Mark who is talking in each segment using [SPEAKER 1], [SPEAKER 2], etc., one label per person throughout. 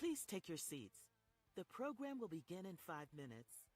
[SPEAKER 1] Please take your seats. The program will begin in 5 minutes.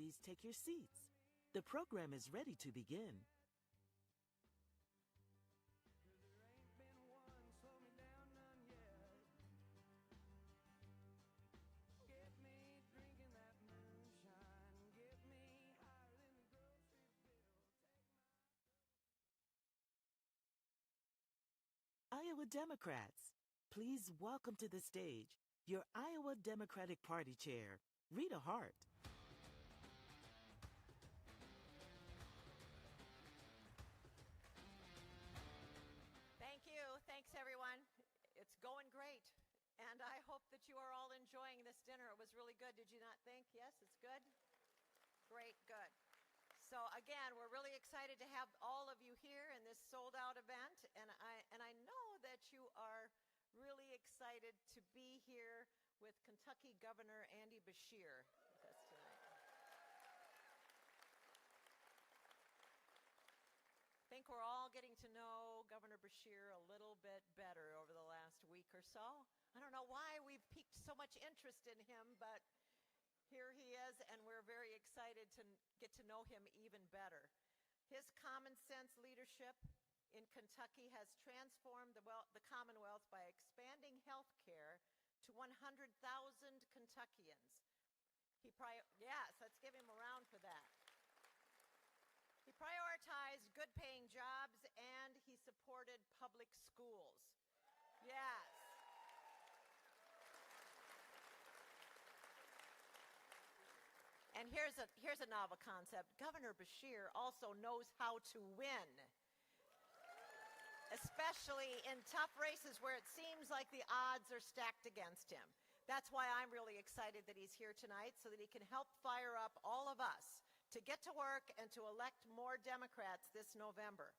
[SPEAKER 1] Please take your seats. The program is ready to begin. Iowa Democrats. Please welcome to the stage your Iowa Democratic Party Chair, Rita Hart.
[SPEAKER 2] Thank you. Thanks, everyone. It's going great. And I hope that you are all enjoying this dinner. It was really good. Did you not think? Yes, it's good? Great, good. So again, we're really excited to have all of you here in this sold-out event. And I know that you are really excited to be here with Kentucky Governor Andy Beshear with us tonight. I think we're all getting to know Governor Beshear a little bit better over the last week or so. I don't know why we've piqued so much interest in him, but here he is, and we're very excited to get to know him even better. His common sense leadership in Kentucky has transformed the Commonwealth by expanding health care to 100,000 Kentuckians. Yes, let's give him a round for that. He prioritized good-paying jobs, and he supported public schools. Yes. And here's a novel concept. Governor Beshear also knows how to win, especially in tough races where it seems like the odds are stacked against him. That's why I'm really excited that he's here tonight, so that he can help fire up all of us to get to work and to elect more Democrats this November.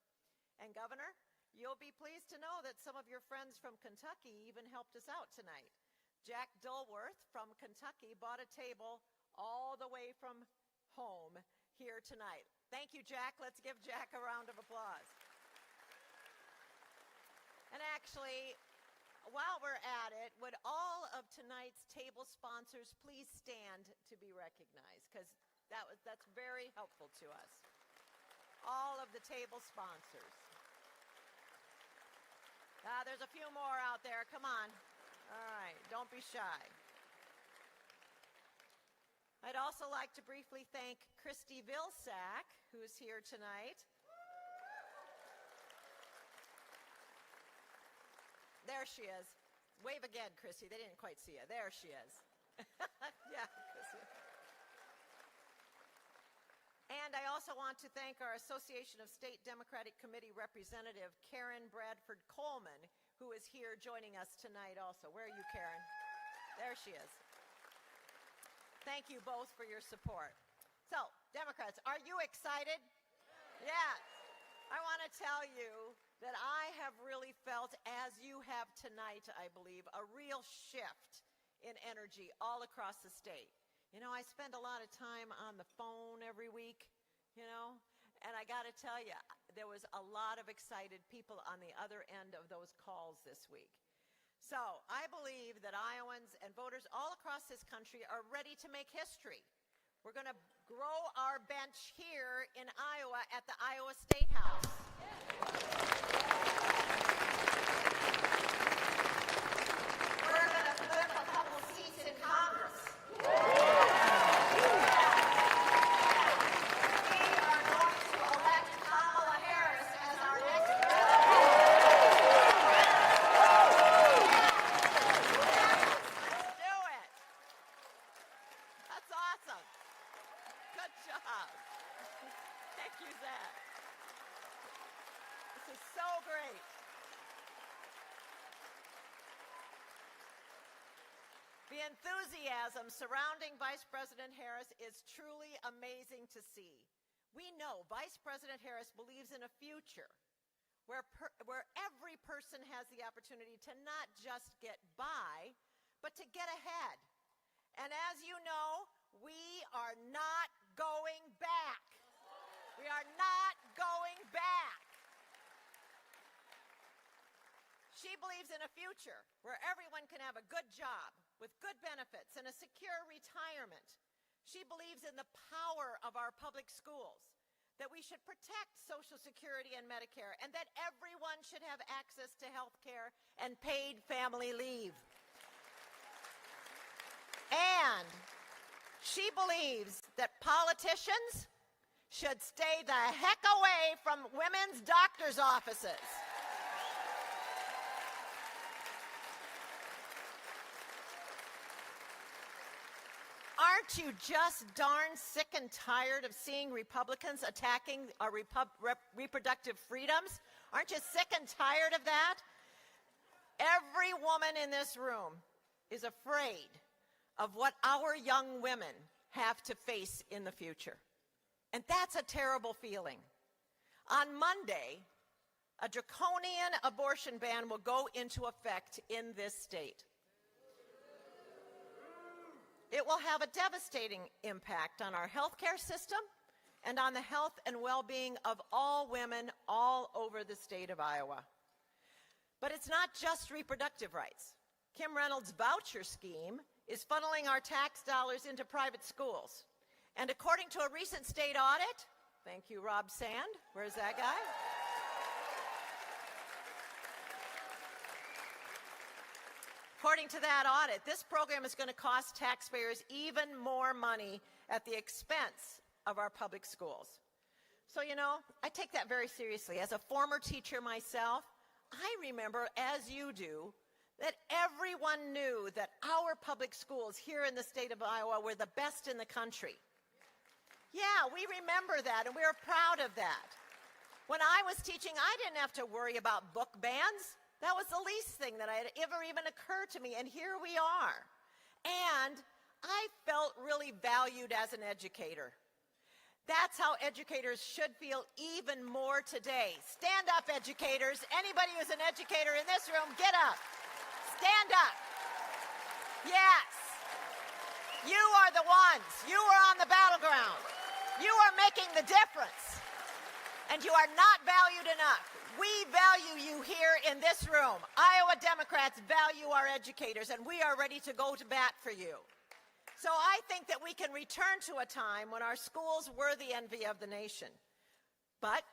[SPEAKER 2] And Governor, you'll be pleased to know that some of your friends from Kentucky even helped us out tonight. Jack Dulworth from Kentucky bought a table all the way from home here tonight. Thank you, Jack. Let's give Jack a round of applause. And actually, while we're at it, would all of tonight's table sponsors please stand to be recognized? Because that's very helpful to us. All of the table sponsors. There's a few more out there. Come on. All right, don't be shy. I'd also like to briefly thank Christy Vilsack, who's here tonight. There she is. Wave again, Christy. They didn't quite see you. There she is. Yeah, Christy. And I also want to thank our Association of State Democratic Committee Representative, Karen Bradford Coleman, who is here joining us tonight also. Where are you, Karen? There she is. Thank you both for your support. So, Democrats, are you excited? Yes. I want to tell you that I have really felt, as you have tonight, I believe, a real shift in energy all across the state. You know, I spend a lot of time on the phone every week, and I got to tell you, there was a lot of excited people on the other end of those calls this week. So I believe that Iowans and voters all across this country are ready to make history. We're going to grow our bench here in Iowa at the Iowa State House. We're going to flip a couple seats in Congress. We are going to elect Kamala Harris as our next president. Let's do it. That's awesome. Good job. Thank you, Zach. This is so great. The enthusiasm surrounding Vice President Harris is truly amazing to see. We know Vice President Harris believes in a future where every person has the opportunity to not just get by, but to get ahead. And as you know, we are not going back. We are not going back. She believes in a future where everyone can have a good job with good benefits and a secure retirement. She believes in the power of our public schools, that we should protect Social Security and Medicare, and that everyone should have access to health care and paid family leave. And she believes that politicians should stay the heck away from women's doctors' offices. Aren't you just darn sick and tired of seeing Republicans attacking our reproductive freedoms? Aren't you sick and tired of that? Every woman in this room is afraid of what our young women have to face in the future. And that's a terrible feeling. On Monday, a draconian abortion ban will go into effect in this state. It will have a devastating impact on our healthcare system and on the health and well-being of all women all over the state of Iowa. But it's not just reproductive rights. Kim Reynolds' voucher scheme is funneling our tax dollars into private schools. And according to a recent state audit, thank you, Rob Sand, where's that guy? According to that audit, this program is going to cost taxpayers even more money at the expense of our public schools. So, you know, I take that very seriously. As a former teacher myself, I remember, as you do, that everyone knew that our public schools here in the state of Iowa were the best in the country. Yeah, we remember that, and we were proud of that. When I was teaching, I didn't have to worry about book bans. That was the least thing that had ever even occurred to me, and here we are. And I felt really valued as an educator. That's how educators should feel even more today. Stand up, educators. Anybody who's an educator in this room, get up. Stand up. Yes. You are the ones. You are on the battleground. You are making the difference. And you are not valued enough. We value you here in this room. Iowa Democrats value our educators, and we are ready to go to bat for you. So I think that we can return to a time when our schools were the envy of the nation. But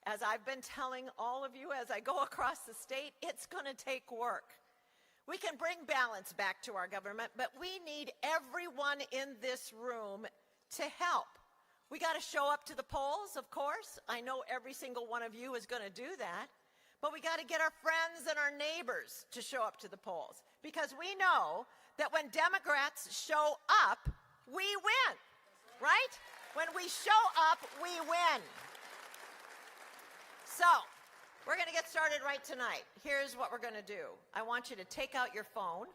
[SPEAKER 2] as I've been telling all of you as I go across the state, it's going to take work. We can bring balance back to our government, but we need everyone in this room to help. We got to show up to the polls, of course. I know every single one of you is going to do that. But we got to get our friends and our neighbors to show up to the polls. Because we know that when Democrats show up, we win, right? When we show up, we win. So, we're going to get started right tonight. Here's what we're going to do. I want you to take out your phone.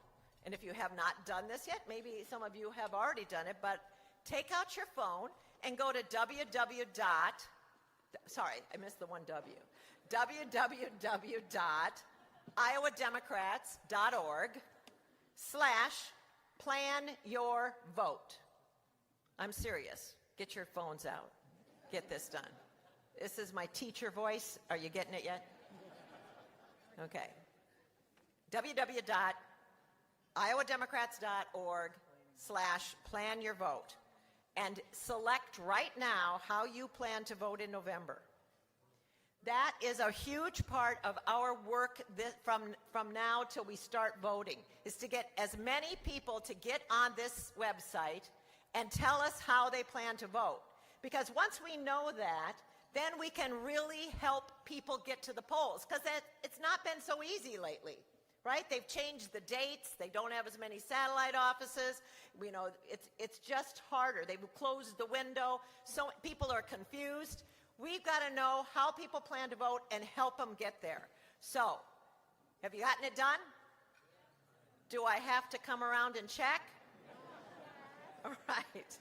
[SPEAKER 2] And if you have not done this yet, maybe some of you have already done it, but take out your phone and go to www.iowademocrats.org/planyourvote. I'm serious. Get your phones out. Get this done. This is my teacher voice. Are you getting it yet? Okay. www.iowademocrats.org/planyourvote. And select right now how you plan to vote in November. That is a huge part of our work from now till we start voting, is to get as many people to get on this website and tell us how they plan to vote. Because once we know that, then we can really help people get to the polls. Because it's not been so easy lately. Right? They've changed the dates. They don't have as many satellite offices. You know, it's just harder. They've closed the window. So people are confused. We've got to know how people plan to vote and help them get there. So, have you gotten it done? Do I have to come around and check? All right.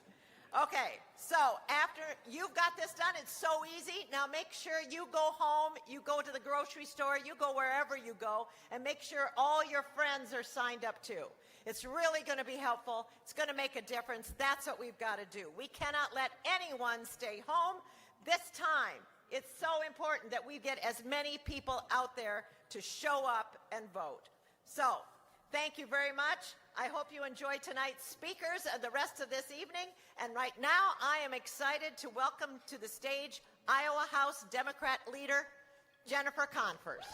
[SPEAKER 2] Okay, so after you've got this done, it's so easy. Now make sure you go home, you go to the grocery store, you go wherever you go, and make sure all your friends are signed up too. It's really going to be helpful. It's going to make a difference. That's what we've got to do. We cannot let anyone stay home. This time, it's so important that we get as many people out there to show up and vote. So, thank you very much. I hope you enjoy tonight's speakers and the rest of this evening. And right now, I am excited to welcome to the stage Iowa House Democrat leader, Jennifer Confers.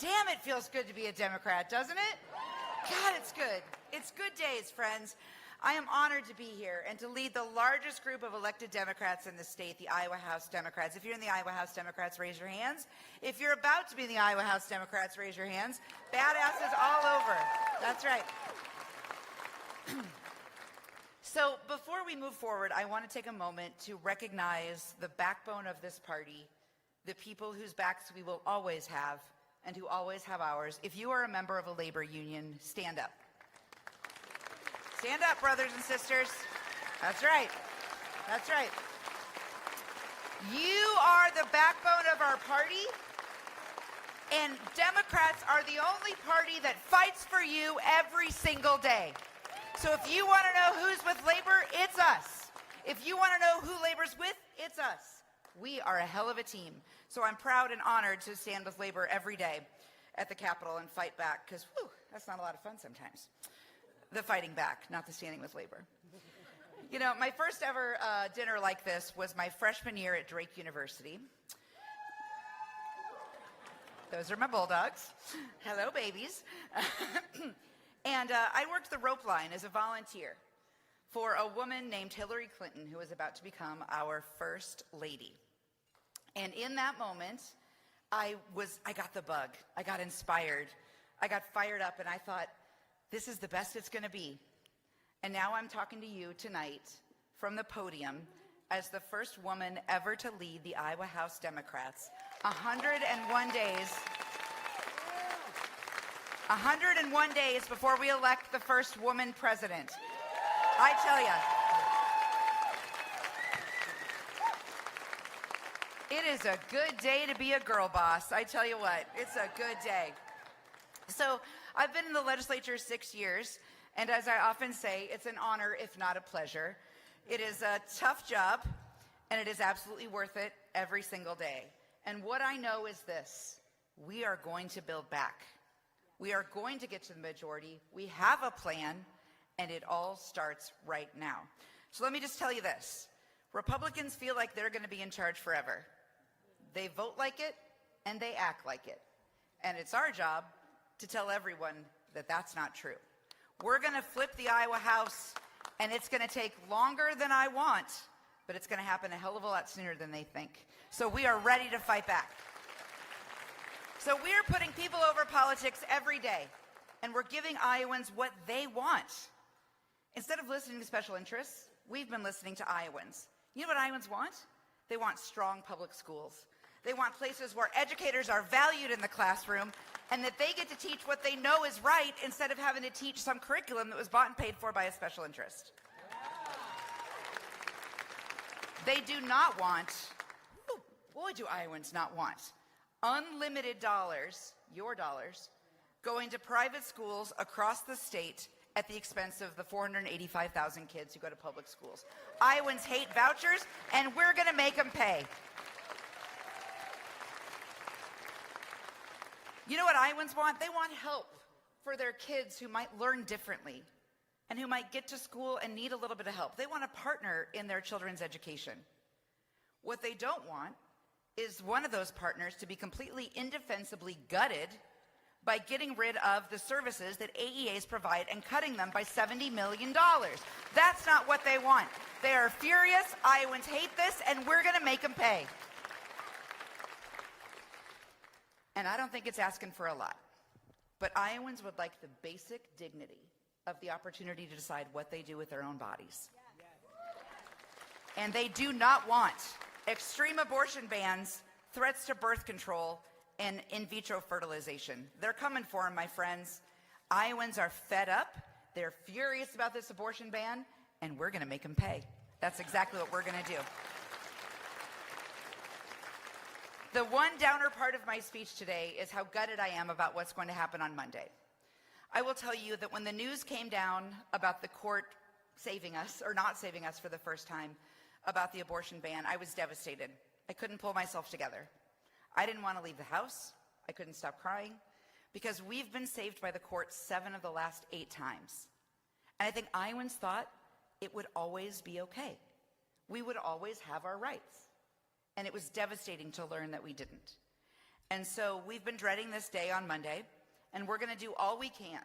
[SPEAKER 3] Damn, it feels good to be a Democrat, doesn't it? God, it's good. It's good days, friends. I am honored to be here and to lead the largest group of elected Democrats in the state, the Iowa House Democrats. If you're in the Iowa House Democrats, raise your hands. If you're about to be in the Iowa House Democrats, raise your hands. Badasses all over. That's right. So before we move forward, I want to take a moment to recognize the backbone of this party, the people whose backs we will always have and who always have ours. If you are a member of a labor union, stand up. Stand up, brothers and sisters. That's right. That's right. You are the backbone of our party, and Democrats are the only party that fights for you every single day. So if you want to know who's with labor, it's us. If you want to know who labor's with, it's us. We are a hell of a team. So I'm proud and honored to stand with labor every day at the Capitol and fight back, because that's not a lot of fun sometimes. The fighting back, not the standing with labor. You know, my first ever dinner like this was my freshman year at Drake University. Those are my bulldogs. Hello, babies. And I worked the rope line as a volunteer for a woman named Hillary Clinton, who was about to become our first lady. And in that moment, I got the bug. I got inspired. I got fired up, and I thought, this is the best it's going to be. And now I'm talking to you tonight from the podium as the first woman ever to lead the Iowa House Democrats. 101 days. 101 days before we elect the first woman president. I tell you, it is a good day to be a girl boss. I tell you what, it's a good day. So I've been in the legislature 6 years, and as I often say, it's an honor, if not a pleasure. It is a tough job, and it is absolutely worth it every single day. And what I know is this: we are going to build back. We are going to get to the majority. We have a plan, and it all starts right now. So let me just tell you this. Republicans feel like they're going to be in charge forever. They vote like it, and they act like it. And it's our job to tell everyone that that's not true. We're going to flip the Iowa House, and it's going to take longer than I want, but it's going to happen a hell of a lot sooner than they think. So we are ready to fight back. So we are putting people over politics every day, and we're giving Iowans what they want. Instead of listening to special interests, we've been listening to Iowans. You know what Iowans want? They want strong public schools. They want places where educators are valued in the classroom and that they get to teach what they know is right instead of having to teach some curriculum that was bought and paid for by a special interest. They do not want, boy do Iowans not want, unlimited dollars, your dollars, going to private schools across the state at the expense of the 485,000 kids who go to public schools. Iowans hate vouchers, and we're going to make them pay. You know what Iowans want? They want help for their kids who might learn differently and who might get to school and need a little bit of help. They want a partner in their children's education. What they don't want is one of those partners to be completely indefensibly gutted by getting rid of the services that AEAs provide and cutting them by $70 million. That's not what they want. They are furious. Iowans hate this, and we're going to make them pay. And I don't think it's asking for a lot. But Iowans would like the basic dignity of the opportunity to decide what they do with their own bodies. And they do not want extreme abortion bans, threats to birth control, and in vitro fertilization. They're coming for them, my friends. Iowans are fed up. They're furious about this abortion ban, and we're going to make them pay. That's exactly what we're going to do. The one downer part of my speech today is how gutted I am about what's going to happen on Monday. I will tell you that when the news came down about the court saving us, or not saving us for the first time, about the abortion ban, I was devastated. I couldn't pull myself together. I didn't want to leave the house. I couldn't stop crying, because we've been saved by the court 7 of the last 8 times. And I think Iowans thought it would always be okay. We would always have our rights. And it was devastating to learn that we didn't. And so we've been dreading this day on Monday, and we're going to do all we can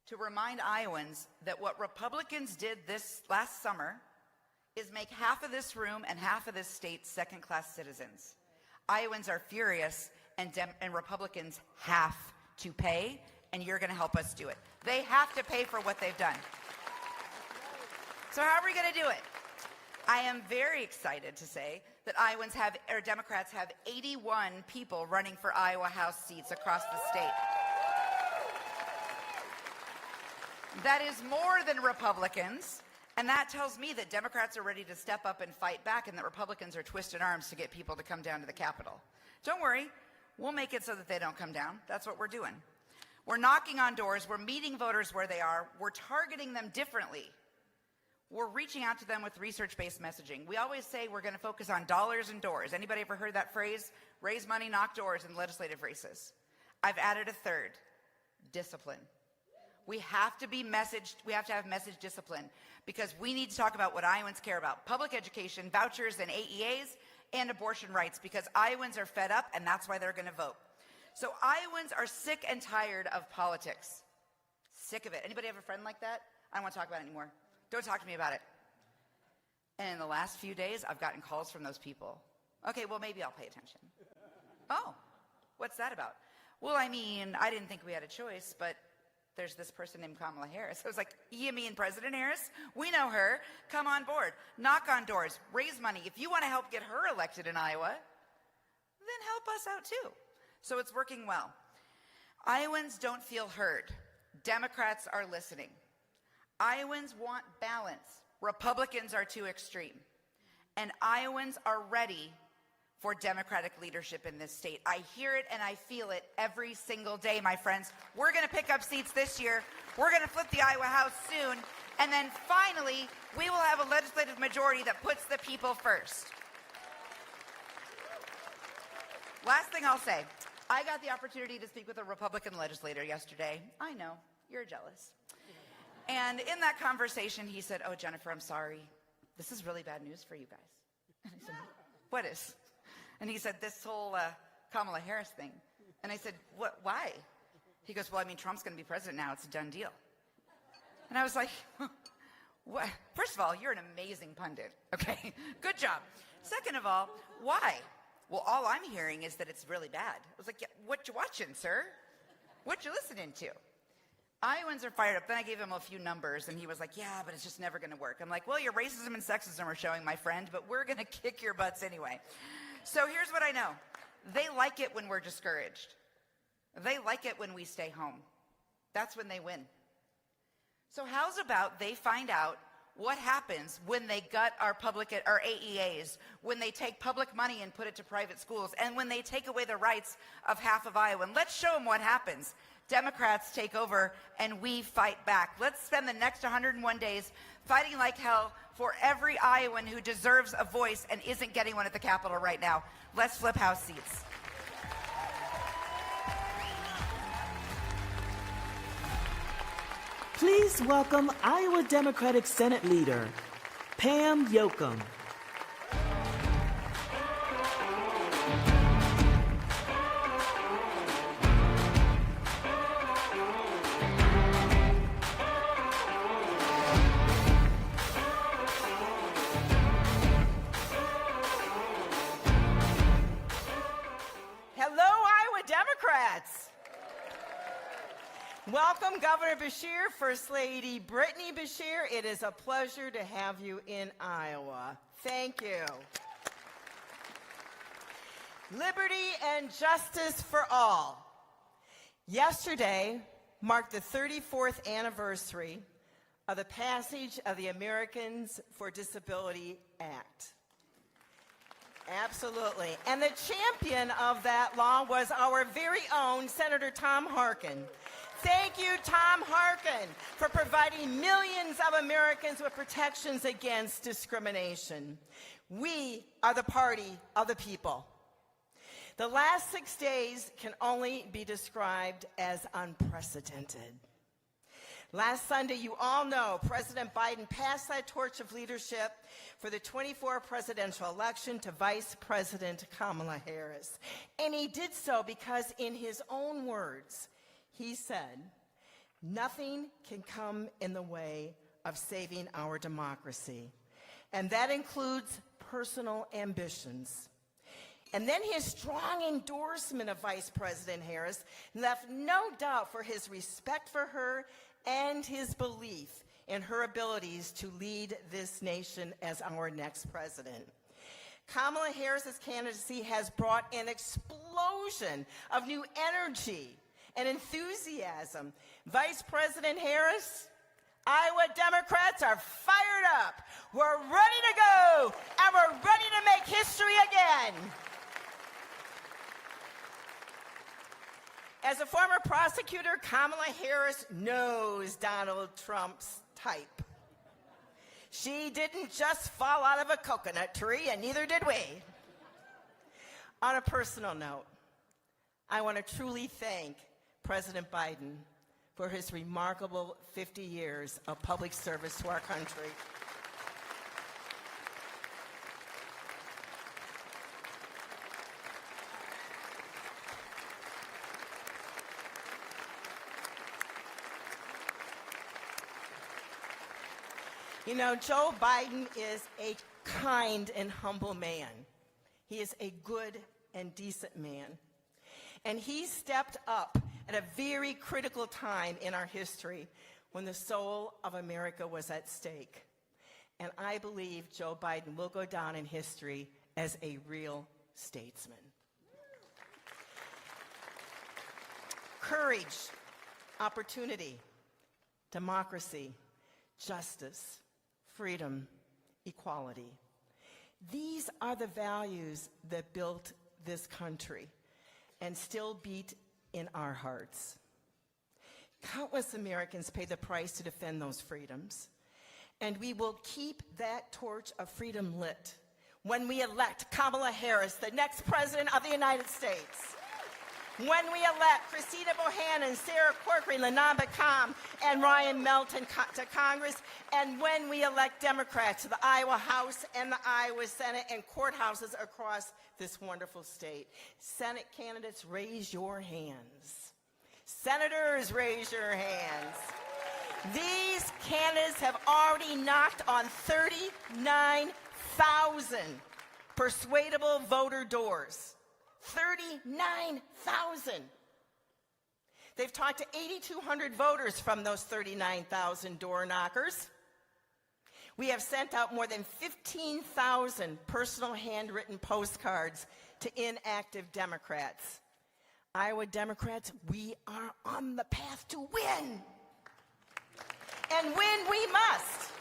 [SPEAKER 3] to remind Iowans that what Republicans did this last summer is make half of this room and half of this state second-class citizens. Iowans are furious, and Republicans have to pay, and you're going to help us do it. They have to pay for what they've done. So how are we going to do it? I am very excited to say that Democrats have 81 people running for Iowa House seats across the state. That is more than Republicans, and that tells me that Democrats are ready to step up and fight back, and that Republicans are twisting arms to get people to come down to the Capitol. Don't worry, we'll make it so that they don't come down. That's what we're doing. We're knocking on doors, we're meeting voters where they are, we're targeting them differently. We're reaching out to them with research-based messaging. We always say we're going to focus on dollars and doors. Anybody ever heard that phrase? Raise money, knock doors in legislative races. I've added a third: discipline. We have to be messaged, we have to have message discipline, because we need to talk about what Iowans care about: public education, vouchers and AEAs, and abortion rights, because Iowans are fed up, and that's why they're going to vote. So Iowans are sick and tired of politics. Sick of it. Anybody have a friend like that? I don't want to talk about it anymore. Don't talk to me about it. And in the last few days, I've gotten calls from those people. Okay, well, maybe I'll pay attention. Oh, what's that about? Well, I mean, I didn't think we had a choice, but there's this person named Kamala Harris. I was like, you mean President Harris? We know her. Come on board. Knock on doors. Raise money. If you want to help get her elected in Iowa, then help us out too. So it's working well. Iowans don't feel heard. Democrats are listening. Iowans want balance. Republicans are too extreme. And Iowans are ready for Democratic leadership in this state. I hear it and I feel it every single day, my friends. We're going to pick up seats this year. We're going to flip the Iowa House soon. And then finally, we will have a legislative majority that puts the people first. Last thing I'll say, I got the opportunity to speak with a Republican legislator yesterday. I know, you're jealous. And in that conversation, he said, oh, Jennifer, I'm sorry. This is really bad news for you guys. And I said, what is? And he said, this whole Kamala Harris thing. And I said, what? Why? He goes, well, I mean, Trump's going to be president now. It's a done deal. And I was like, what? First of all, you're an amazing pundit. Okay, good job. Second of all, why? Well, all I'm hearing is that it's really bad. I was like, yeah, what you watching, sir? What you listening to? Iowans are fired up. Then I gave him a few numbers, and he was like, yeah, but it's just never going to work. I'm like, well, your racism and sexism are showing, my friend, but we're going to kick your butts anyway. So here's what I know. They like it when we're discouraged. They like it when we stay home. That's when they win. So how's about they find out what happens when they gut our AEAs, when they take public money and put it to private schools, and when they take away the rights of half of Iowa. And let's show them what happens. Democrats take over and we fight back. Let's spend the next 101 days fighting like hell for every Iowan who deserves a voice and isn't getting one at the Capitol right now. Let's flip House seats.
[SPEAKER 1] Please welcome Iowa Democratic Senate Leader, Pam Yoakum.
[SPEAKER 4] Welcome, Governor Beshear, First Lady Brittany Beshear. It is a pleasure to have you in Iowa. Thank you. Liberty and justice for all. Yesterday marked the 34th anniversary of the passage of the Americans for Disability Act. Absolutely. And the champion of that law was our very own Senator Tom Harkin. Thank you, Tom Harkin, for providing millions of Americans with protections against discrimination. We are the party of the people. The last 6 days can only be described as unprecedented. Last Sunday, you all know, President Biden passed that torch of leadership for the 2024 presidential election to Vice President Kamala Harris. And he did so because, in his own words, he said, "Nothing can come in the way of saving our democracy, and that includes personal ambitions." And then his strong endorsement of Vice President Harris left no doubt for his respect for her and his belief in her abilities to lead this nation as our next president. Kamala Harris's candidacy has brought an explosion of new energy and enthusiasm. Vice President Harris, Iowa Democrats are fired up. We're ready to go, and we're ready to make history again. As a former prosecutor, Kamala Harris knows Donald Trump's type. She didn't just fall out of a coconut tree, and neither did we. On a personal note, I want to truly thank President Biden for his remarkable 50 years of public service to our country. You know, Joe Biden is a kind and humble man. He is a good and decent man. And he stepped up at a very critical time in our history when the soul of America was at stake. And I believe Joe Biden will go down in history as a real statesman. Courage, opportunity, democracy, justice, freedom, equality. These are the values that built this country and still beat in our hearts. Countless Americans pay the price to defend those freedoms, and we will keep that torch of freedom lit when we elect Kamala Harris, the next president of the United States. When we elect Christina Bohannon, Sarah Corcoran, Lanam Bakam, and Ryan Melton to Congress, and when we elect Democrats to the Iowa House and the Iowa Senate and courthouses across this wonderful state. Senate candidates, raise your hands. Senators, raise your hands. These candidates have already knocked on 39,000 persuadable voter doors. 39,000. They've talked to 8,200 voters from those 39,000 door knockers. We have sent out more than 15,000 personal handwritten postcards to inactive Democrats. Iowa Democrats, we are on the path to win. And win we must,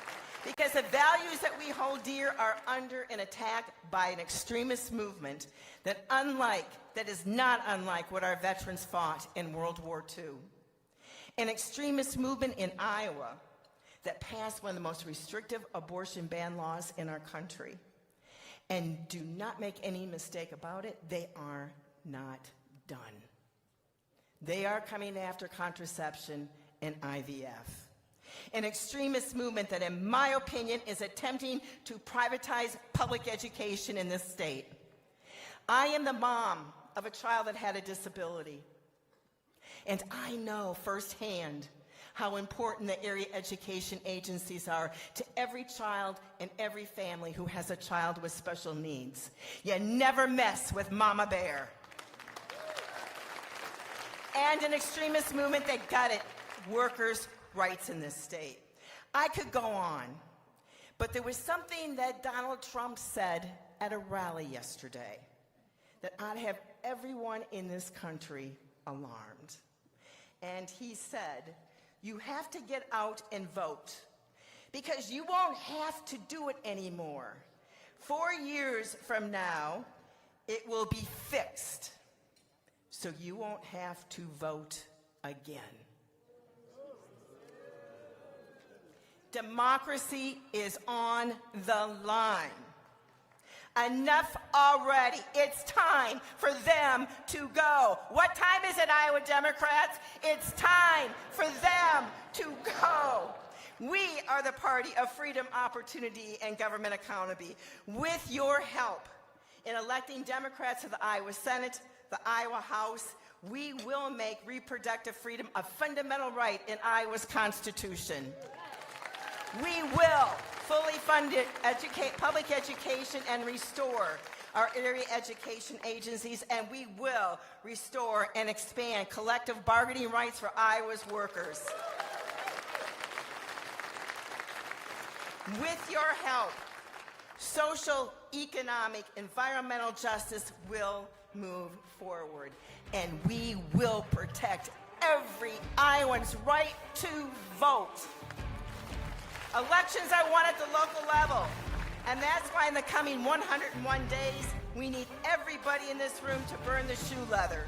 [SPEAKER 4] because the values that we hold dear are under an attack by an extremist movement that is not unlike what our veterans fought in World War II. An extremist movement in Iowa that passed one of the most restrictive abortion ban laws in our country. And do not make any mistake about it, they are not done. They are coming after contraception and IVF. An extremist movement that, in my opinion, is attempting to privatize public education in this state. I am the mom of a child that had a disability, and I know firsthand how important the area education agencies are to every child and every family who has a child with special needs. You never mess with Mama Bear. And an extremist movement that gutted workers' rights in this state. I could go on, but there was something that Donald Trump said at a rally yesterday that ought to have everyone in this country alarmed. And he said, you have to get out and vote because you won't have to do it anymore. 4 years from now, it will be fixed, so you won't have to vote again. Democracy is on the line. Enough already. It's time for them to go. What time is it, Iowa Democrats? It's time for them to go. We are the party of freedom, opportunity, and government accountability. With your help in electing Democrats to the Iowa Senate, the Iowa House, We will make reproductive freedom a fundamental right in Iowa's Constitution. We will fully fund public education and restore our area education agencies, and we will restore and expand collective bargaining rights for Iowa's workers. With your help, social, economic, environmental justice will move forward, and we will protect every Iowan's right to vote. Elections are won at the local level, and that's why in the coming 101 days, we need everybody in this room to burn the shoe leather.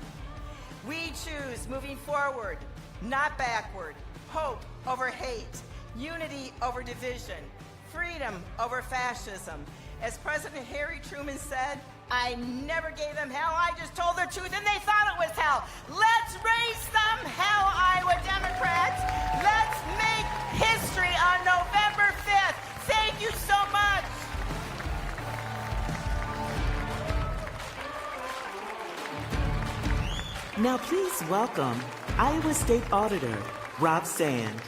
[SPEAKER 4] We choose moving forward, not backward, hope over hate, unity over division, freedom over fascism. As President Harry Truman said, I never gave them hell, I just told the truth and they thought it was hell. Let's raise some hell, Iowa Democrats. Let's make history on November 5th. Thank you so much.
[SPEAKER 1] Now please welcome Iowa State Auditor Rob Sand.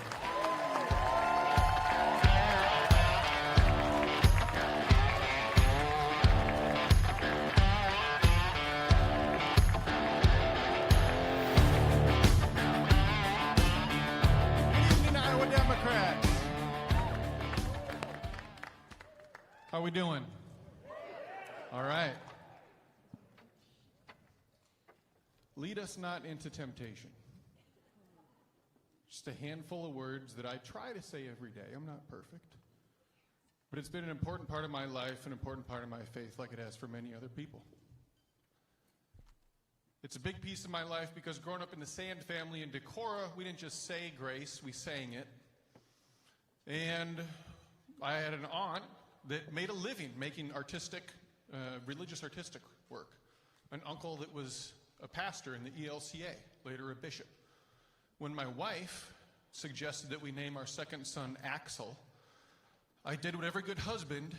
[SPEAKER 5] How we doing? All right. Lead us not into temptation. Just a handful of words that I try to say every day. I'm not perfect. But it's been an important part of my life, an important part of my faith, like it has for many other people. It's a big piece of my life because growing up in the Sand family in Decorah, we didn't just say grace, we sang it. And I had an aunt that made a living making artistic, religious artistic work. An uncle that was a pastor in the ELCA, later a bishop. When my wife suggested that we name our second son Axel, I did what every good husband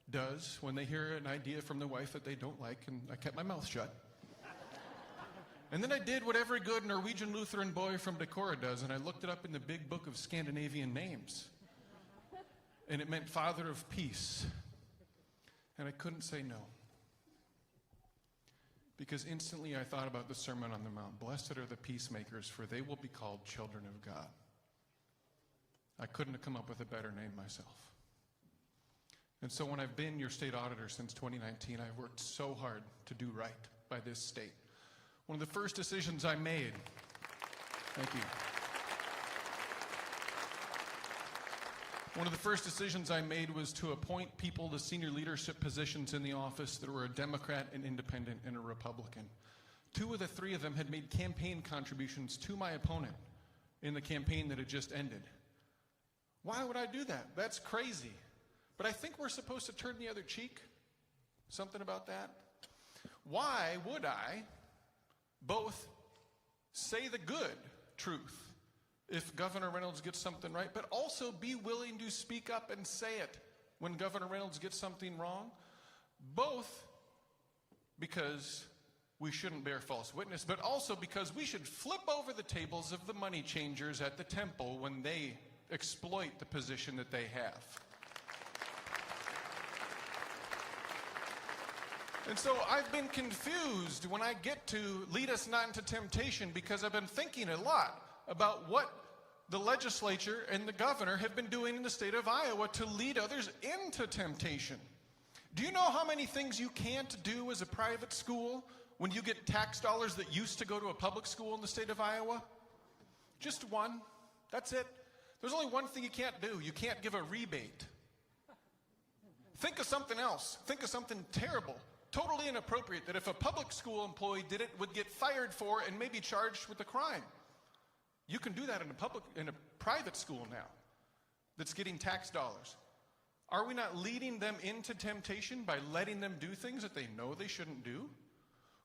[SPEAKER 5] does when they hear an idea from the wife that they don't like, and I kept my mouth shut. And then I did what every good Norwegian Lutheran boy from Decorah does, and I looked it up in the big book of Scandinavian names. And it meant Father of Peace. And I couldn't say no. Because instantly I thought about the Sermon on the Mount. Blessed are the peacemakers, for they will be called children of God. I couldn't have come up with a better name myself. And so when I've been your state auditor since 2019, I've worked so hard to do right by this state. One of the first decisions I made, thank you. One of the first decisions I made was to appoint people to senior leadership positions in the office that were a Democrat, an independent, and a Republican. 2 of the 3 of them had made campaign contributions to my opponent in the campaign that had just ended. Why would I do that? That's crazy. But I think we're supposed to turn the other cheek. Something about that? Why would I both say the good truth if Governor Reynolds gets something right, but also be willing to speak up and say it when Governor Reynolds gets something wrong? Both because we shouldn't bear false witness, but also because we should flip over the tables of the money changers at the temple when they exploit the position that they have. And so I've been confused when I get to lead us not into temptation, because I've been thinking a lot about what the legislature and the governor have been doing in the state of Iowa to lead others into temptation. Do you know how many things you can't do as a private school when you get tax dollars that used to go to a public school in the state of Iowa? Just one. That's it. There's only one thing you can't do. You can't give a rebate. Think of something else. Think of something terrible, totally inappropriate, that if a public school employee did it, would get fired for and maybe charged with a crime. You can do that in a private school now that's getting tax dollars. Are we not leading them into temptation by letting them do things that they know they shouldn't do?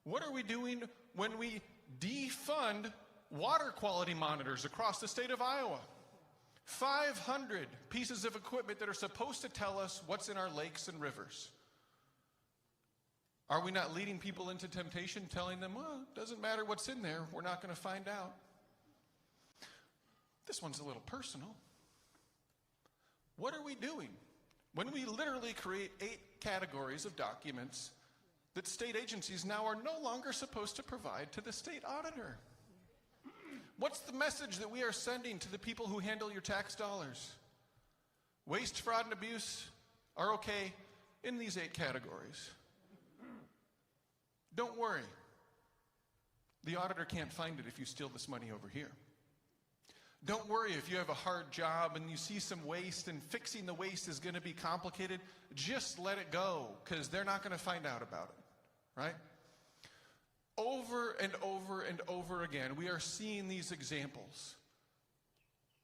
[SPEAKER 5] What are we doing when we defund water quality monitors across the state of Iowa? 500 pieces of equipment that are supposed to tell us what's in our lakes and rivers. Are we not leading people into temptation, telling them, well, it doesn't matter what's in there, we're not going to find out? This one's a little personal. What are we doing when we literally create 8 categories of documents that state agencies now are no longer supposed to provide to the state auditor? What's the message that we are sending to the people who handle your tax dollars? Waste, fraud, and abuse are okay in these 8 categories. Don't worry. The auditor can't find it if you steal this money over here. Don't worry if you have a hard job and you see some waste and fixing the waste is going to be complicated. Just let it go, because they're not going to find out about it, right? Over and over and over again, we are seeing these examples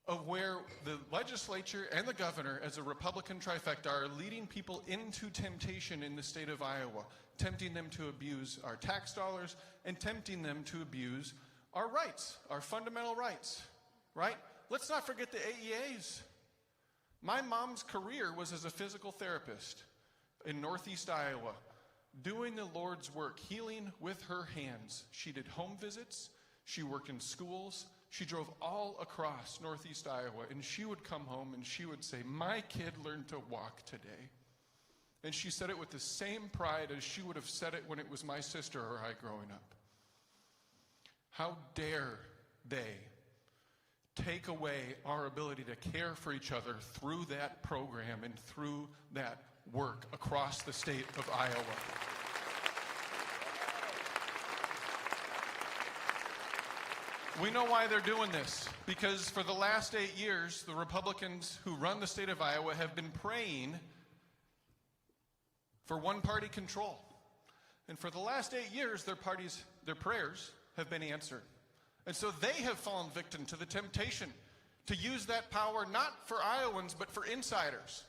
[SPEAKER 5] of where the legislature and the governor, as a Republican trifecta, are leading people into temptation in the state of Iowa, tempting them to abuse our tax dollars and tempting them to abuse our rights, our fundamental rights, right? Let's not forget the AEAs. My mom's career was as a physical therapist in Northeast Iowa, doing the Lord's work, healing with her hands. She did home visits, she worked in schools, she drove all across Northeast Iowa, and she would come home and she would say, my kid learned to walk today. And she said it with the same pride as she would have said it when it was my sister or I growing up. How dare they take away our ability to care for each other through that program and through that work across the state of Iowa. We know why they're doing this, because for the last 8 years, the Republicans who run the state of Iowa have been praying for one-party control. And for the last 8 years, their prayers have been answered. And so they have fallen victim to the temptation to use that power not for Iowans, but for insiders.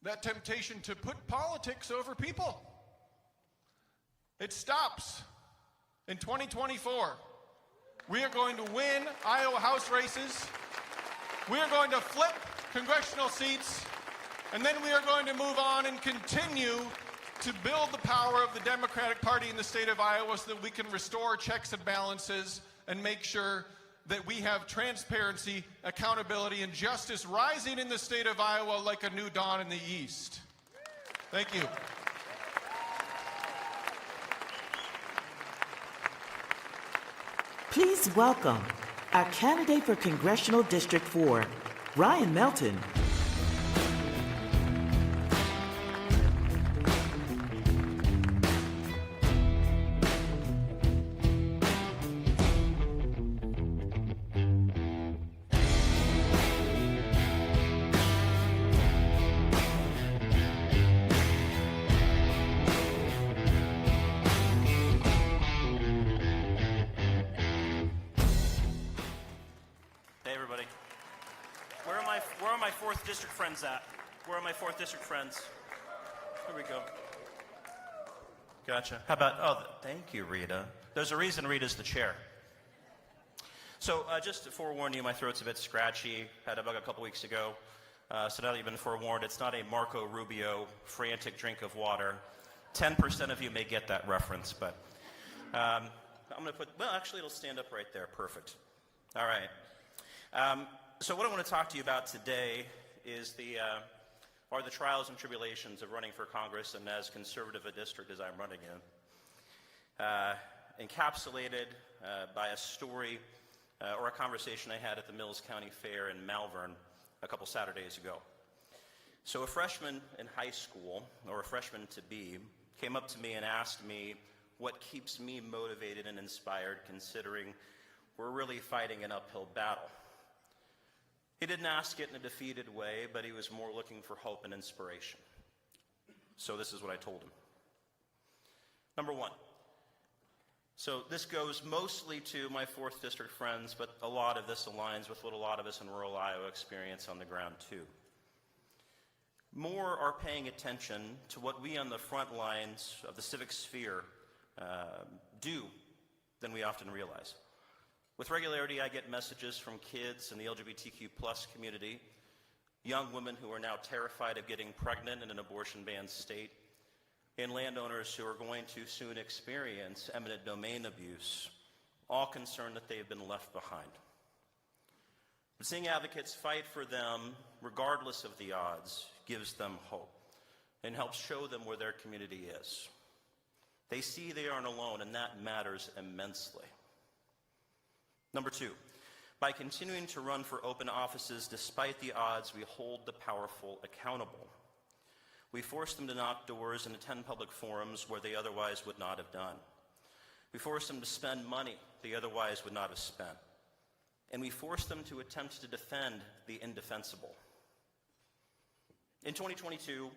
[SPEAKER 5] That temptation to put politics over people. It stops in 2024. We are going to win Iowa House races. We are going to flip congressional seats. And then we are going to move on and continue to build the power of the Democratic Party in the state of Iowa so that we can restore checks and balances and make sure that we have transparency, accountability, and justice rising in the state of Iowa like a new dawn in the east. Thank you.
[SPEAKER 1] Please welcome our candidate for Congressional District 4, Ryan Melton.
[SPEAKER 6] Where are my 4th District friends at? Where are my 4th District friends? Here we go. Gotcha. How about, thank you, Rita. There's a reason Rita's the chair. So just to forewarn you, my throat's a bit scratchy. Had a bug a couple weeks ago. So now that you've been forewarned, it's not a Marco Rubio frantic drink of water. 10% of you may get that reference, but I'm going to put, well, actually it'll stand up right there. Perfect. All right. So what I want to talk to you about today is are the trials and tribulations of running for Congress and as conservative a district as I'm running in. Encapsulated by a story or a conversation I had at the Mills County Fair in Malvern a couple Saturdays ago. So a freshman in high school, or a freshman to be, came up to me and asked me what keeps me motivated and inspired, considering we're really fighting an uphill battle. He didn't ask it in a defeated way, but he was more looking for hope and inspiration. So this is what I told him. Number one. So this goes mostly to my 4th District friends, but a lot of this aligns with what a lot of us in rural Iowa experience on the ground too. More are paying attention to what we on the front lines of the civic sphere do than we often realize. With regularity, I get messages from kids in the LGBTQ+ community, young women who are now terrified of getting pregnant in an abortion-banned state, and landowners who are going to soon experience eminent domain abuse, all concerned that they have been left behind. But seeing advocates fight for them, regardless of the odds, gives them hope and helps show them where their community is. They see they aren't alone, and that matters immensely. Number two, by continuing to run for open offices despite the odds, we hold the powerful accountable. We force them to knock doors and attend public forums where they otherwise would not have done. We force them to spend money they otherwise would not have spent. And we force them to attempt to defend the indefensible. In 2022,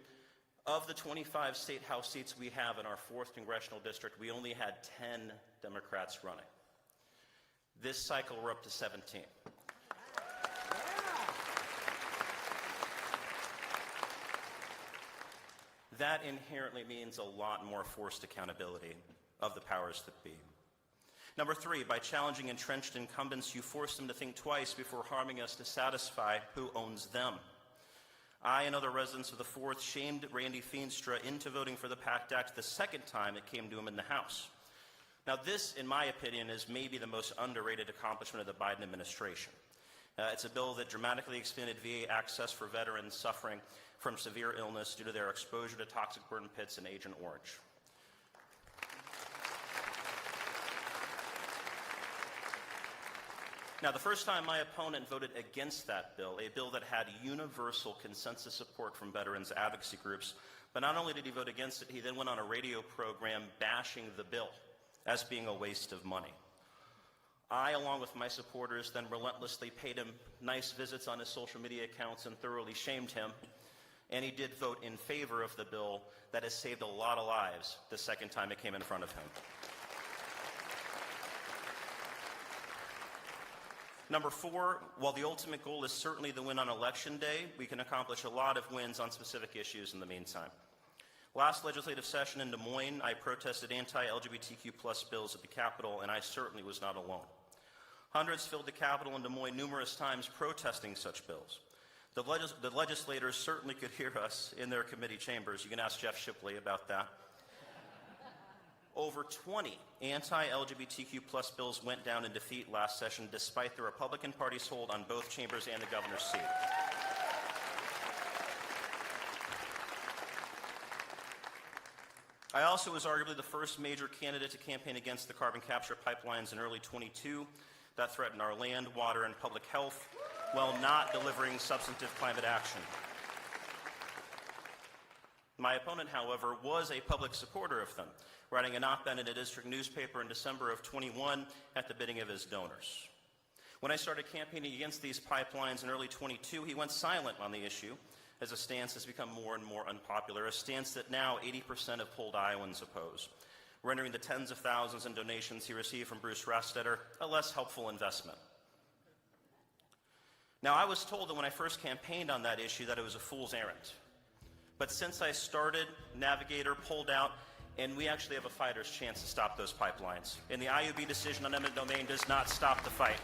[SPEAKER 6] of the 25 state house seats we have in our 4th congressional district, we only had 10 Democrats running. This cycle, we're up to 17. That inherently means a lot more forced accountability of the powers that be. Number three, by challenging entrenched incumbents, you force them to think twice before harming us to satisfy who owns them. I and other residents of the 4th shamed Randy Feenstra into voting for the PACT Act the second time it came to him in the House. Now this, in my opinion, is maybe the most underrated accomplishment of the Biden administration. It's a bill that dramatically expanded VA access for veterans suffering from severe illness due to their exposure to toxic burn pits and Agent Orange. Now, the first time my opponent voted against that bill, a bill that had universal consensus support from veterans advocacy groups, but not only did he vote against it, he then went on a radio program bashing the bill as being a waste of money. I, along with my supporters, then relentlessly paid him nice visits on his social media accounts and thoroughly shamed him, and he did vote in favor of the bill that has saved a lot of lives the second time it came in front of him. Number four, while the ultimate goal is certainly the win on Election Day, we can accomplish a lot of wins on specific issues in the meantime. Last legislative session in Des Moines, I protested anti-LGBTQ+ bills at the Capitol, and I certainly was not alone. Hundreds filled the Capitol in Des Moines numerous times protesting such bills. The legislators certainly could hear us in their committee chambers. You can ask Jeff Shipley about that. Over 20 anti-LGBTQ+ bills went down in defeat last session, despite the Republican Party's hold on both chambers and the governor's seat. I also was arguably the first major candidate to campaign against the carbon capture pipelines in early 22 that threatened our land, water, and public health while not delivering substantive climate action. My opponent, however, was a public supporter of them, writing an op-ed in a district newspaper in December of 21 at the bidding of his donors. When I started campaigning against these pipelines in early 22, he went silent on the issue, as a stance has become more and more unpopular, a stance that now 80% of polled Iowans oppose, rendering the tens of thousands in donations he received from Bruce Rastetter a less helpful investment. Now, I was told that when I first campaigned on that issue that it was a fool's errand. But since I started, Navigator pulled out, and we actually have a fighter's chance to stop those pipelines. And the IUB decision on eminent domain does not stop the fight.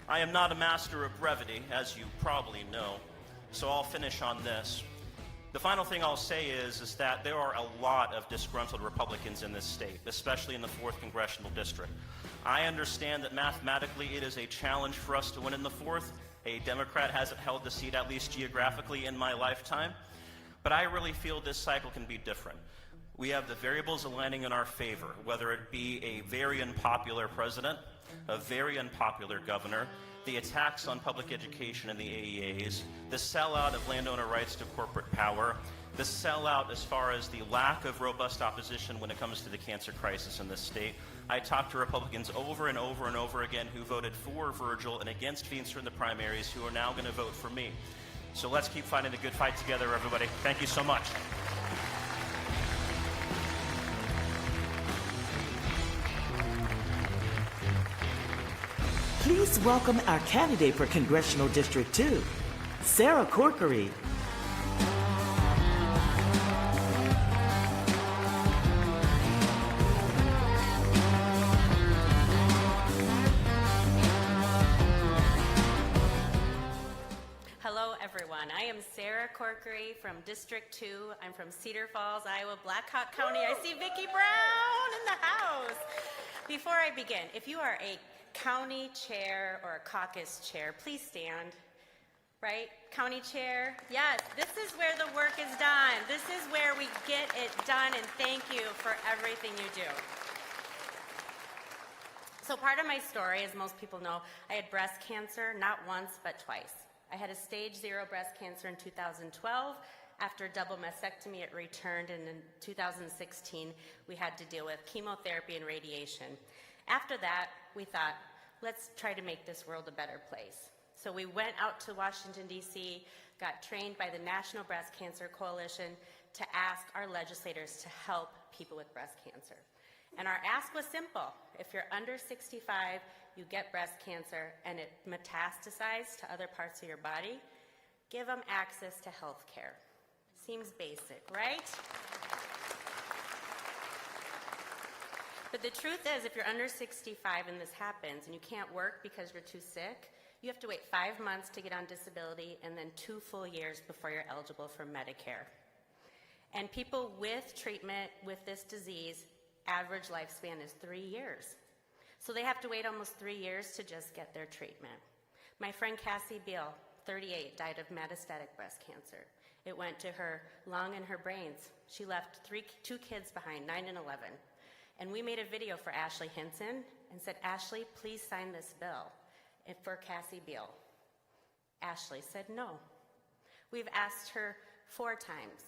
[SPEAKER 6] I am not a master of brevity, as you probably know, so I'll finish on this. The final thing I'll say is that there are a lot of disgruntled Republicans in this state, especially in the 4th Congressional District. I understand that mathematically it is a challenge for us to win in the 4th. A Democrat hasn't held the seat, at least geographically, in my lifetime. But I really feel this cycle can be different. We have the variables aligning in our favor, whether it be a very unpopular president, a very unpopular governor, the attacks on public education and the AEAs, the sellout of landowner rights to corporate power, the sellout as far as the lack of robust opposition when it comes to the cancer crisis in this state. I talked to Republicans over and over and over again who voted for Virgil and against Feenstra in the primaries who are now going to vote for me. So let's keep fighting the good fight together, everybody. Thank you so much.
[SPEAKER 1] Please welcome our candidate for Congressional District 2, Sarah Corkery.
[SPEAKER 7] Hello, everyone. everyone. I am Sarah Corkery from District 2. I'm from Cedar Falls, Iowa, Blackhawk County. I see Vicki Brown in the house. Before I begin, if you are a county chair or a caucus chair, please stand. Right? County chair? Yes, this is where the work is done. This is where we get it done, and thank you for everything you do. So part of my story, as most people know, I had breast cancer, not once, but twice. I had a stage 0 breast cancer in 2012. After a double mastectomy, it returned, and in 2016, we had to deal with chemotherapy and radiation. After that, we thought, let's try to make this world a better place. So we went out to Washington, D.C., got trained by the National Breast Cancer Coalition to ask our legislators to help people with breast cancer. And our ask was simple. If you're under 65, you get breast cancer, and it metastasized to other parts of your body, give them access to health care. Seems basic, right? But the truth is, if you're under 65 and this happens, and you can't work because you're too sick, you have to wait 5 months to get on disability and then 2 full years before you're eligible for Medicare. And people with treatment with this disease, average lifespan is 3 years. So they have to wait almost 3 years to just get their treatment. My friend Cassie Beal, 38, died of metastatic breast cancer. It went to her lung and her brains. She left 2 kids behind, 9 and 11. And we made a video for Ashley Hinson and said, Ashley, please sign this bill for Cassie Beal. Ashley said no. We've asked her 4 times.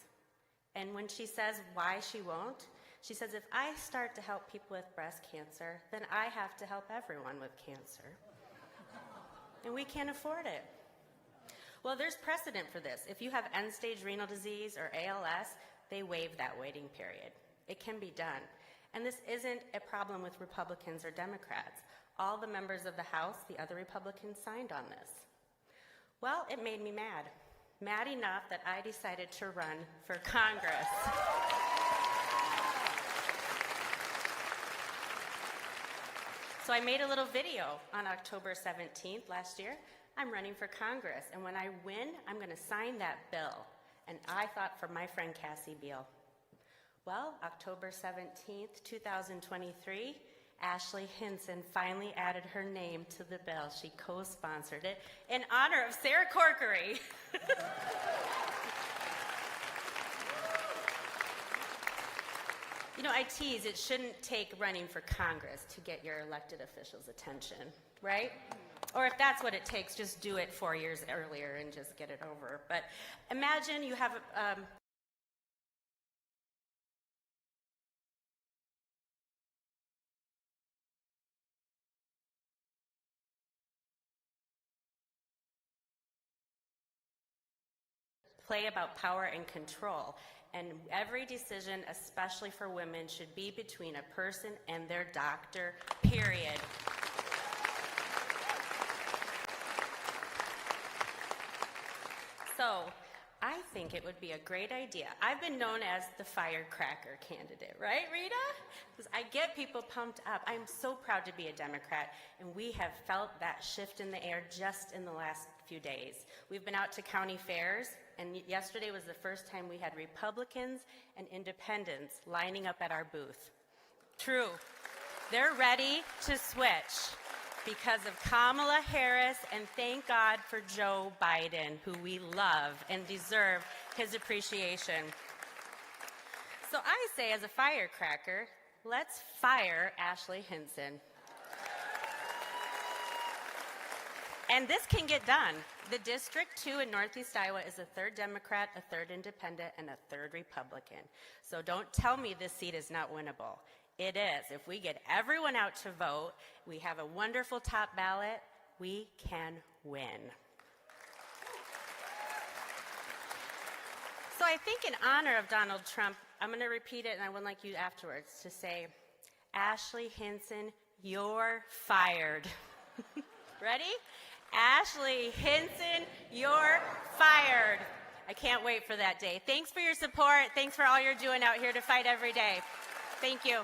[SPEAKER 7] And when she says why she won't, she says, if I start to help people with breast cancer, then I have to help everyone with cancer. And we can't afford it. Well, there's precedent for this. If you have end-stage renal disease or ALS, they waive that waiting period. It can be done. And this isn't a problem with Republicans or Democrats. All the members of the House, the other Republicans, signed on this. Well, it made me mad. Mad enough that I decided to run for Congress. So I made a little video on October 17th last year. I'm running for Congress, and when I win, I'm going to sign that bill. And I thought for my friend Cassie Beal. Well, October 17th, 2023, Ashley Hinson finally added her name to the bill. She co-sponsored it in honor of Sarah Corkery. You know, I tease, it shouldn't take running for Congress to get your elected officials' attention, right? Or if that's what it takes, just do it 4 years earlier and just get it over. But imagine you have play about power and control. And every decision, especially for women, should be between a person and their doctor, period. So, I think it would be a great idea. I've been known as the firecracker candidate, right, Rita? Because I get people pumped up. I'm so proud to be a Democrat, and we have felt that shift in the air just in the last few days. We've been out to county fairs, and yesterday was the first time we had Republicans and independents lining up at our booth. True. They're ready to switch because of Kamala Harris, and thank God for Joe Biden, who we love and deserve his appreciation. So I say, as a firecracker, let's fire Ashley Hinson. And this can get done. The District 2 in Northeast Iowa is a 3rd Democrat, a 3rd Independent, and a 3rd Republican. So don't tell me this seat is not winnable. It is. If we get everyone out to vote, we have a wonderful top ballot, we can win. So I think in honor of Donald Trump, I'm going to repeat it, and I would like you afterwards to say, Ashley Hinson, you're fired. Ready? Ashley Hinson, you're fired. I can't wait for that day. Thanks for your support. Thanks for all you're doing out here to fight every day. Thank you.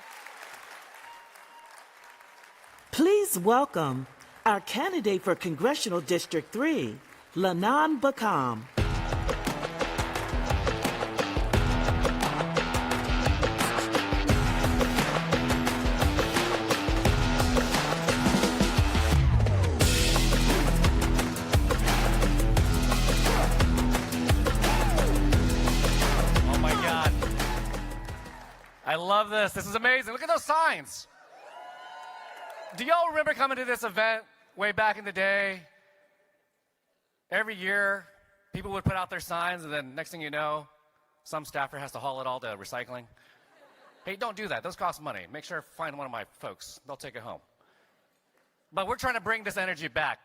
[SPEAKER 1] Please welcome our candidate for Congressional District 3, Lanan Bakam.
[SPEAKER 8] love this. This is amazing. Look at those signs. Do y'all remember coming to this event way back in the day? Every year, people would put out their signs, and then next thing you know, some staffer has to haul it all to recycling. Hey, don't do that. Those cost money. Make sure to find one of my folks. They'll take it home. But we're trying to bring this energy back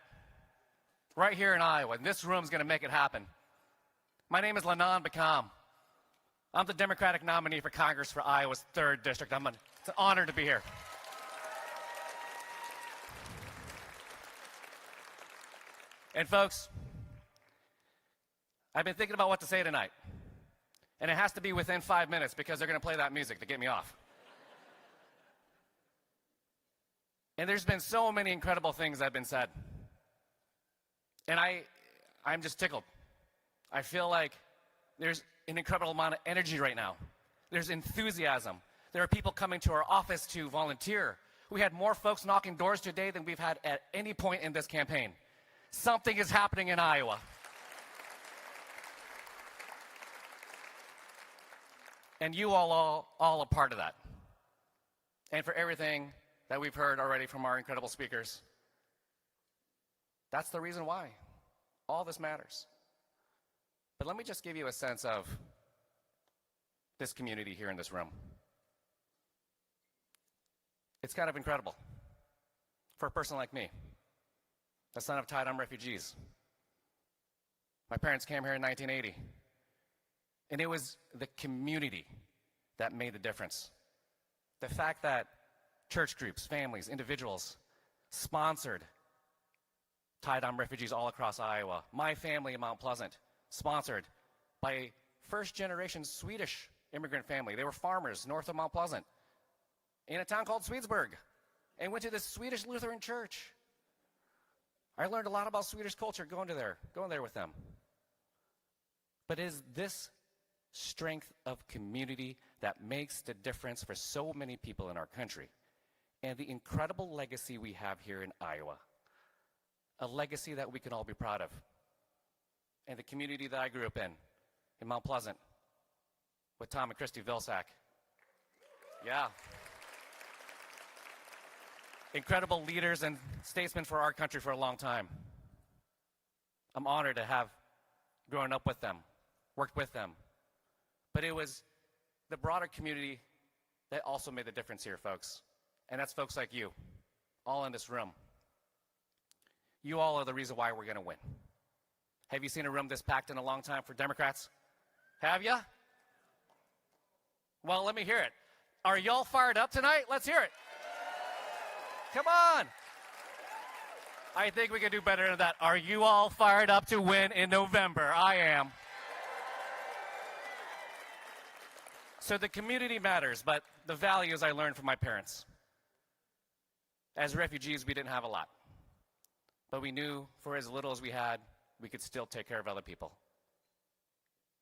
[SPEAKER 8] right here in Iowa, and this room's going to make it happen. My name is Lanon Bakam. I'm the Democratic nominee for Congress for Iowa's 3rd District. It's an honor to be here. And folks, I've been thinking about what to say tonight. And it has to be within 5 minutes because they're going to play that music to get me off. And there's been so many incredible things that have been said. And I'm just tickled. I feel like there's an incredible amount of energy right now. There's enthusiasm. There are people coming to our office to volunteer. We had more folks knocking doors today than we've had at any point in this campaign. Something is happening in Iowa. And you all a part of that. And for everything that we've heard already from our incredible speakers, that's the reason why all this matters. But let me just give you a sense of this community here in this room. It's kind of incredible for a person like me, the son of Taidam refugees. My parents came here in 1980. And it was the community that made the difference. The fact that church groups, families, individuals sponsored Taidam refugees all across Iowa. My family in Mount Pleasant, sponsored by a first-generation Swedish immigrant family. They were farmers north of Mount Pleasant in a town called Swedesburg and went to this Swedish Lutheran church. I learned a lot about Swedish culture going there with them. But is this strength of community that makes the difference for so many people in our country, and the incredible legacy we have here in Iowa, a legacy that we can all be proud of. And the community that I grew up in Mount Pleasant, with Tom and Christy Vilsack. Yeah. Incredible leaders and statesmen for our country for a long time. I'm honored to have grown up with them, worked with them. But it was the broader community that also made the difference here, folks. And that's folks like you, all in this room. You all are the reason why we're going to win. Have you seen a room this packed in a long time for Democrats? Have you? Well, let me hear it. Are y'all fired up tonight? Let's hear it. Come on. I think we can do better than that. Are you all fired up to win in November? I am. So the community matters, but the values I learned from my parents. As refugees, we didn't have a lot. But we knew for as little as we had, we could still take care of other people.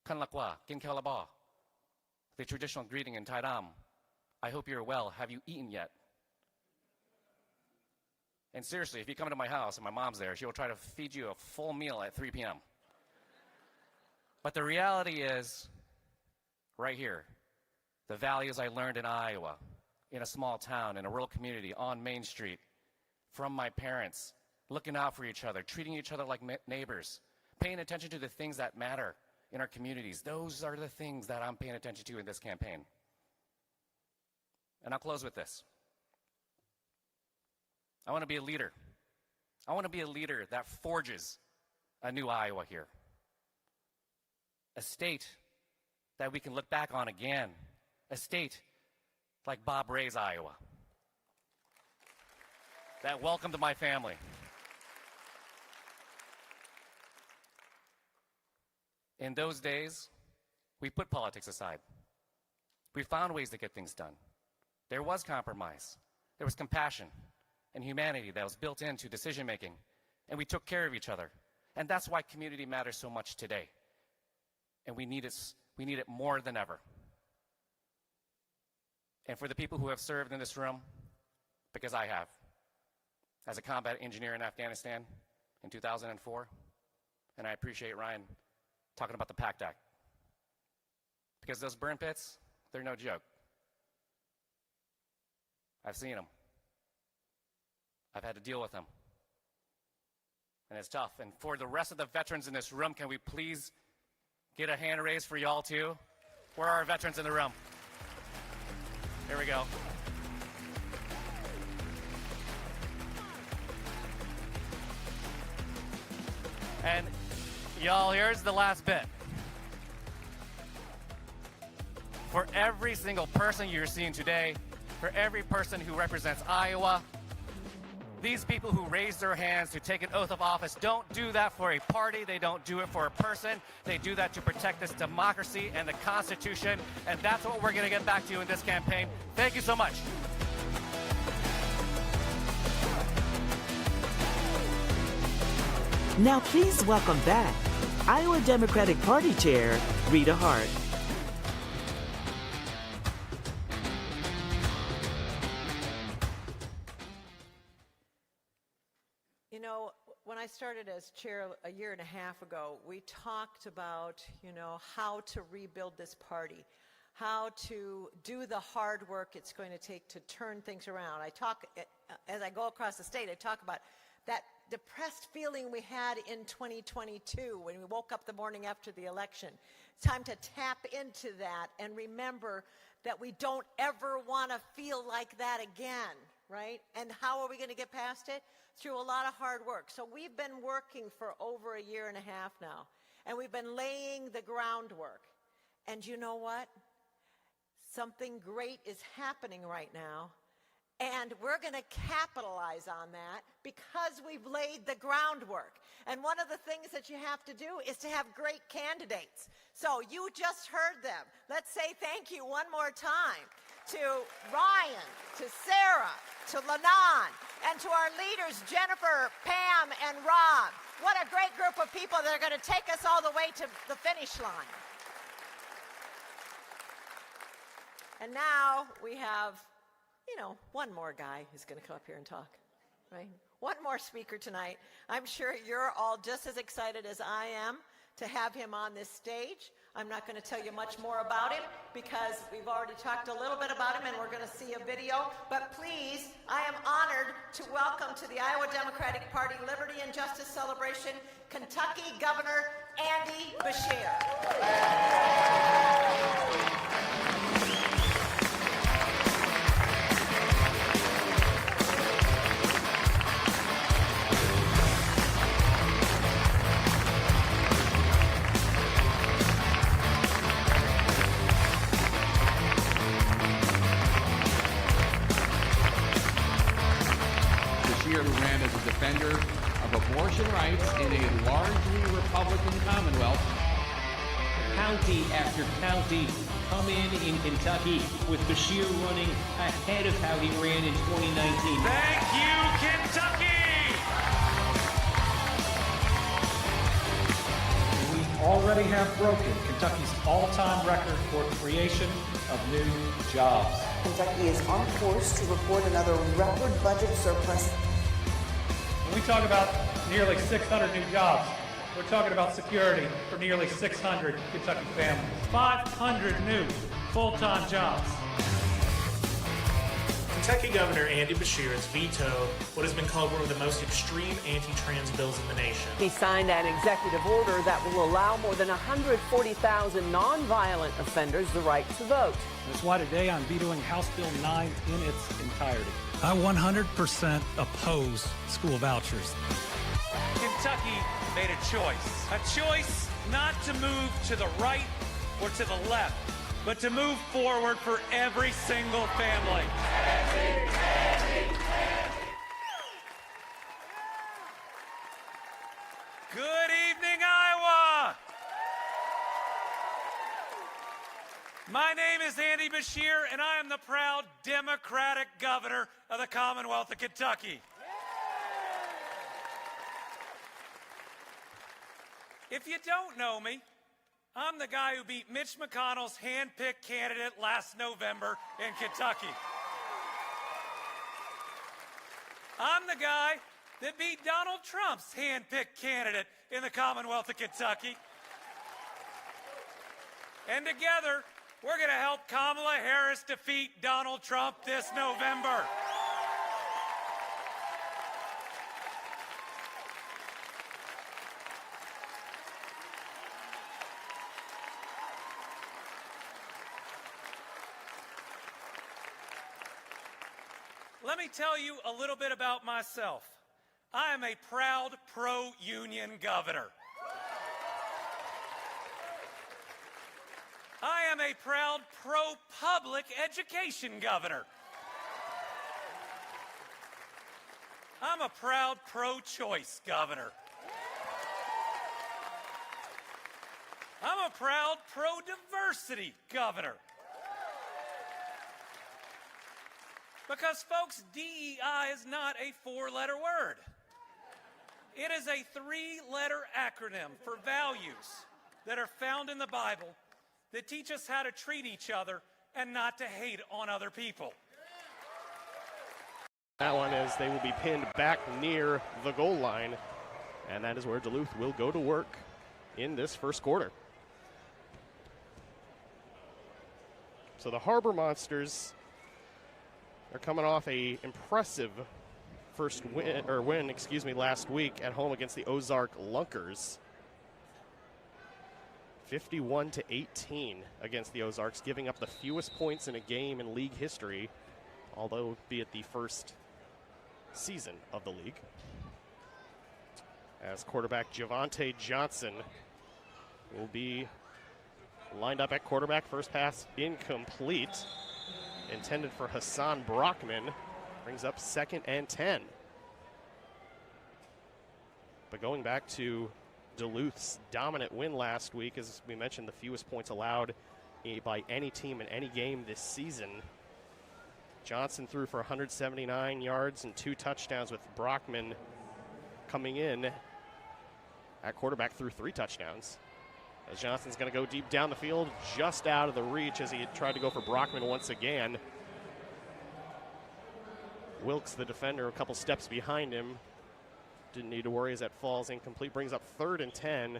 [SPEAKER 8] Kanlakwa, kinkalaba. The traditional greeting in Taidam. I hope you're well. Have you eaten yet? And seriously, if you come to my house and my mom's there, she will try to feed you a full meal at 3 p.m. But the reality is, right here, the values I learned in Iowa, in a small town, in a rural community, on Main Street, from my parents, looking out for each other, treating each other like neighbors, paying attention to the things that matter in our communities. Those are the things that I'm paying attention to in this campaign. And I'll close with this. I want to be a leader. I want to be a leader that forges a new Iowa here. A state that we can look back on again. A state like Bob Ray's Iowa that welcomed my family. In those days, we put politics aside. We found ways to get things done. There was compromise. There was compassion and humanity that was built into decision making, and we took care of each other. And that's why community matters so much today. And we need it more than ever. And for the people who have served in this room, because I have, as a combat engineer in Afghanistan in 2004, and I appreciate Ryan talking about the PACT Act. Because those burn pits, they're no joke. I've seen them. I've had to deal with them. And it's tough. And for the rest of the veterans in this room, can we please get a hand raised for y'all too? Where are our veterans in the room? Here we go. And y'all, here's the last bit. For every single person you're seeing today, for every person who represents Iowa, these people who raise their hands to take an oath of office don't do that for a party. They don't do it for a person. They do that to protect this democracy and the Constitution. And that's what we're going to get back to in this campaign. Thank you so much.
[SPEAKER 1] Now please welcome back Iowa Democratic Party Chair, Rita Hart.
[SPEAKER 2] You know, when I started as chair a year and a half ago, we talked about, how to rebuild this party, how to do the hard work it's going to take to turn things around. As I go across the state, I talk about that depressed feeling we had in 2022 when we woke up the morning after the election. It's time to tap into that and remember that we don't ever want to feel like that again, right? And how are we going to get past it? Through a lot of hard work. So we've been working for over a year and a half now, and we've been laying the groundwork. And you know what? Something great is happening right now. And we're going to capitalize on that because we've laid the groundwork. And one of the things that you have to do is to have great candidates. So you just heard them. Let's say thank you one more time to Ryan, to Sarah, to Lanon, and to our leaders, Jennifer, Pam, and Rob. What a great group of people that are going to take us all the way to the finish line. And now we have one more guy who's going to come up here and talk, right? One more speaker tonight. I'm sure you're all just as excited as I am to have him on this stage. I'm not going to tell you much more about him because we've already talked a little bit about him and we're going to see a video. But please, I am honored to welcome to the Iowa Democratic Party Liberty and Justice Celebration, Kentucky Governor Andy Beshear.
[SPEAKER 9] Who ran as a defender of abortion rights in a largely Republican Commonwealth.
[SPEAKER 10] County after county come in Kentucky with Beshear running ahead of how he ran in 2019.
[SPEAKER 11] Thank you, Kentucky!
[SPEAKER 12] We already have broken Kentucky's all-time record for creation of new jobs.
[SPEAKER 13] Kentucky is on course to report another record budget surplus.
[SPEAKER 12] When we talk about nearly 600 new jobs, we're talking about security for nearly 600 Kentucky families. 500 new full-time jobs.
[SPEAKER 11] Kentucky Governor Andy Beshear has vetoed what has been called one of the most extreme anti-trans bills in the nation.
[SPEAKER 14] He signed an executive order that will allow more than 140,000 nonviolent offenders the right to vote.
[SPEAKER 12] That's why today I'm vetoing House Bill 9 in its entirety.
[SPEAKER 15] I 100% oppose school vouchers.
[SPEAKER 11] Kentucky made a choice not to move to the right or to the left, but to move forward for every single family. Good evening, Iowa! My name is Andy Beshear, and I am the proud Democratic governor of the Commonwealth of Kentucky. If you don't know me, I'm the guy who beat Mitch McConnell's hand-picked candidate last November in Kentucky. I'm the guy that beat Donald Trump's hand-picked candidate in the Commonwealth of Kentucky. And together, We're going to help Kamala Harris defeat Donald Trump this November. Let me tell you a little bit about myself. I am a proud pro-union governor. I am a proud pro-public education governor. I'm a proud pro-choice governor. I'm a proud pro-diversity governor. Because, folks, DEI is not a four-letter word. It is a three-letter acronym for values that are found in the Bible that teach us how to treat each other and not to hate on other people.
[SPEAKER 16] That one is they will be pinned back near the goal line, and that is where Duluth will go to work in this first quarter. So the Harbor Monsters are coming off a impressive win last week at home against the Ozark Lunkers. 51-18 against the Ozarks, giving up the fewest points in a game in league history, although be it the first season of the league. As quarterback Javante Johnson will be lined up at quarterback. First pass incomplete. Intended for Hassan Brockman. Brings up 2nd and 10. But going back to Duluth's dominant win last week, as we mentioned, the fewest points allowed by any team in any game this season. Johnson threw for 179 yards and 2 touchdowns, with Brockman coming in at quarterback through 3 touchdowns. As Johnson's going to go deep down the field, just out of the reach as he had tried to go for Brockman once again. Wilkes, the defender, a couple steps behind him. Didn't need to worry as that falls incomplete. Brings up 3rd and 10.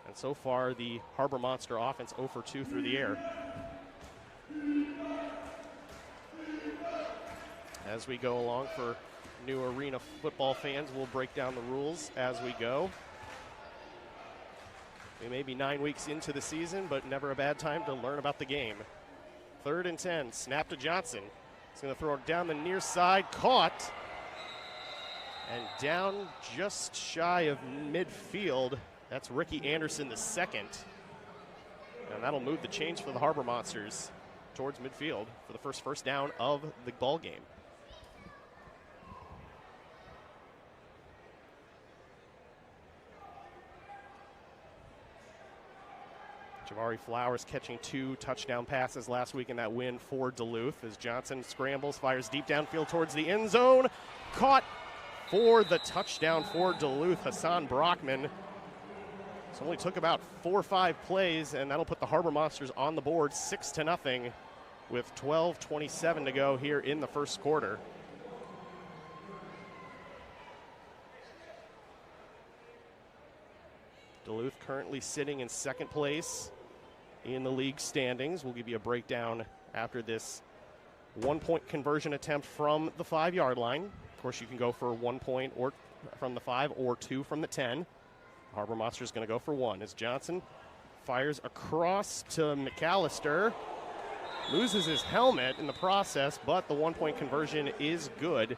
[SPEAKER 16] And so far, the Harbor Monster offense 0 for 2 through the air. As we go along, for new arena football fans, we'll break down the rules as we go. We may be 9 weeks into the season, but never a bad time to learn about the game. 3rd and 10, snap to Johnson. He's going to throw it down the near side, caught. And down just shy of midfield. That's Ricky Anderson, the second. And that'll move the chains for the Harbor Monsters towards midfield for the first down of the ball game. Javari Flowers catching 2 touchdown passes last week in that win for Duluth, as Johnson scrambles, fires deep downfield towards the end zone. Caught for the touchdown for Duluth, Hassan Brockman. It only took about 4 or 5 plays, and that'll put the Harbor Monsters on the board 6-0 with 12:27 to go here in the first quarter. Duluth currently sitting in 2nd place in the league standings. We'll give you a breakdown after this 1-point conversion attempt from the 5-yard line. Of course, you can go for 1 point or from the 5 or 2 from the 10. Harbor Monsters going to go for 1 as Johnson fires across to McAllister. Loses his helmet in the process, but the 1-point conversion is good.